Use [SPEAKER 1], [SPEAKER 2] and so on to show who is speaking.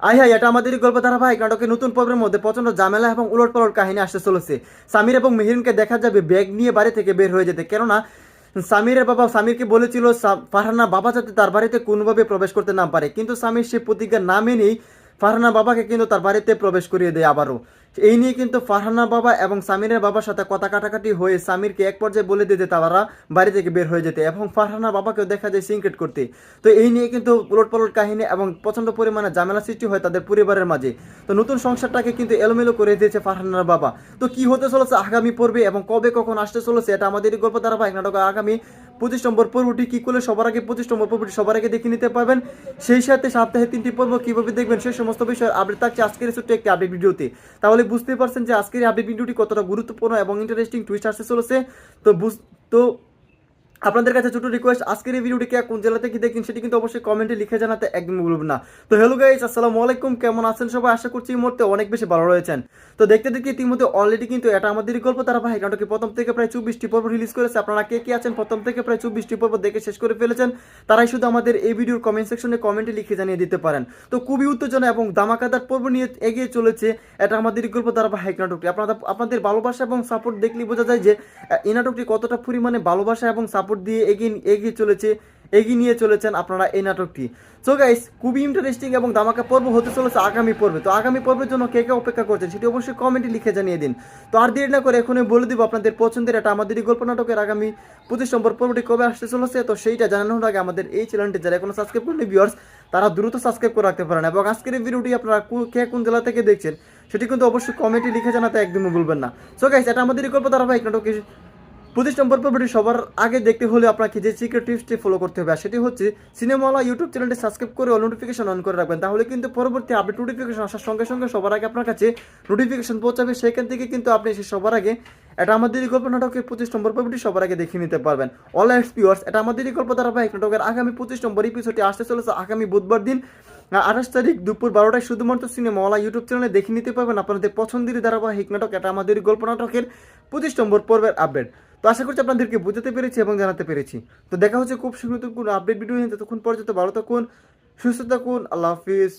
[SPEAKER 1] I high, এটা আমাদের গল্প ধারাবাহিক নাটকের নতুন পর্বের মধ্যে প্রচন্ড ঝামেলা এবং উলটপালট কাহিনী আসতে চলেছে। সামির এবং মেহেরিনকে দেখা যাবে ব্যাগ নিয়ে বাড়ি থেকে বের হয়ে যেতে, কেননা সামিরের বাবা সামিরকে বলেছিল ফারহানা বাবা যাতে তার বাড়িতে কোনোভাবে প্রবেশ করতে না পারে, কিন্তু সামির সে প্রতিজ্ঞা না মেনেই ফারহানা বাবাকে কিন্তু তার বাড়িতে প্রবেশ করিয়ে দেয় আবারও। এই নিয়ে কিন্তু ফারহানা বাবা এবং সামিরের বাবার সাথে কথা কাটাকাটি হয়ে সামিরকে এক পর্যায়ে বলে দিতে তারা বাড়ি থেকে বের হয়ে যেতে এবং ফারহানা বাবাকেও দেখা যায় সিনক্রেট করতে। তো এই নিয়ে কিন্তু উলটপালট কাহিনী এবং প্রচণ্ড পরিমাণে ঝামেলা সৃষ্টি হয় তাদের পরিবারের মাঝে। তো নতুন সংসারটাকে কিন্তু এলোমেলো করে দিয়েছে ফারহানার বাবা। তো কি হতে চলেছে আগামী পর্বে এবং কবে কখন আসতে চলেছে, এটা আমাদের গল্প ধারাবাহিক নাটক আগামী 25 নম্বর পর্বটি কি করলে সবার আগে 25 নম্বর পর্বটি সবার আগে দেখে নিতে পারবেন। সেই সাথে সপ্তাহে 3টি পর্ব কিভাবে দেখবেন সেই সমস্ত বিষয়ের আপডেট থাকছে আজকের ছোট্ট একটি আপডেট ভিডিওতে। তাহলে বুঝতে পারছেন যে আজকের আপডেট ভিডিওটি কতটা গুরুত্বপূর্ণ এবং ইন্টারেস্টিং টুইস্ট আসতে চলেছে। তো আপনাদের কাছে ছোট রিকোয়েস্ট, আজকের এই ভিডিওটি কোন জেলা থেকে দেখেন সেটি কিন্তু অবশ্যই কমেন্টে লিখে জানাতে একদম ভুলবেন না। তো হ্যালো গাইস, আসসালামু আলাইকুম, কেমন আছেন সবাই? আশা করছি এই মুহূর্তে অনেক বেশি ভালো রয়েছেন। তো দেখতে দেখতে ইতিমধ্যে অলরেডি কিন্তু এটা আমাদের গল্প ধারাবাহিক নাটকে প্রথম থেকে প্রায় 24টি পর্ব রিলিজ করেছে। আপনারা কে কে আছেন প্রথম থেকে প্রায় 24টি পর্ব দেখে শেষ করে ফেলেছেন, তারাই শুধু আমাদের এই ভিডিওর কমেন্ট সেকশনে কমেন্টে লিখে জানিয়ে দিতে পারেন। তো খুবই উত্তেজনা এবং ধামাকাদার পর্ব নিয়ে এগিয়ে চলেছে এটা আমাদের গল্প ধারাবাহিক নাটকটি। আপনাদের ভালোবাসা এবং সাপোর্ট দেখলেই বোঝা যায় যে এই নাটকটি কতটা পরিমাণে ভালোবাসা এবং সাপোর্ট দিয়ে এগিয়ে নিয়ে চলেছেন আপনারা এই নাটকটি। সো গাইস, খুবই ইন্টারেস্টিং এবং ধামাকা পর্ব হতে চলেছে আগামী পর্বে। তো আগামী পর্বের জন্য কে কে অপেক্ষা করছেন সেটি অবশ্যই কমেন্টে লিখে জানিয়ে দিন। তো আর দেরি না করে এখনই বলে দিব আপনাদের পছন্দের এটা আমাদের গল্প নাটকের আগামী 25 নম্বর পর্বটি কবে আসতে চলেছে। তো সেইটা জানানোর আগে আমাদের এই চ্যানেলটি যারা এখনো সাবস্ক্রাইব করেনি ভিউয়ার্স, তারা দ্রুত সাবস্ক্রাইব করে রাখতে পারেন এবং আজকের এই ভিডিওটি আপনারা কে কোন জেলা থেকে দেখছেন সেটি কিন্তু অবশ্যই কমেন্টে লিখে জানাতে একদমই ভুলবেন না। সো গাইস, এটা আমাদের গল্প ধারাবাহিক নাটকের 25 নম্বর পর্বটি সবার আগে দেখতে হলে আপনাকে যে সিক্রেট টিপসটি ফলো করতে হবে, আর সেটি হচ্ছে সিনেমাওয়ালা ইউটিউব চ্যানেলটি সাবস্ক্রাইব করে অল নোটিফিকেশন অন করে রাখবেন। তাহলে কিন্তু পরবর্তী আপডেট নোটিফিকেশন আসার সঙ্গে সঙ্গে সবার আগে আপনার কাছে নোটিফিকেশন পৌঁছাবে। সেখান থেকে কিন্তু আপনি সবার আগে এটা আমাদের গল্প নাটকের 25 নম্বর পর্বটি সবার আগে দেখে নিতে পারবেন। অল ভিউয়ার্স, এটা আমাদের গল্প ধারাবাহিক নাটকের আগামী 25 নম্বর এপিসোডটি আসতে চলেছে আগামী বুধবার দিন 28 তারিখ দুপুর 12টায় শুধুমাত্র সিনেমাওয়ালা ইউটিউব চ্যানেলে দেখে নিতে পারবেন আপনাদের পছন্দের ধারাবাহিক নাটক এটা আমাদের গল্প নাটকের 25 নম্বর পর্বের আপডেট। তো আশা করছি আপনাদেরকে বুঝাতে পেরেছি এবং জানাতে পেরেছি। তো দেখা হচ্ছে খুব শীঘ্রই কোনো আপডেট ভিডিও নিয়ে, ততক্ষণ পর্যন্ত ভালো থাকুন, সুস্থ থাকুন, আল্লাহ হাফিজ।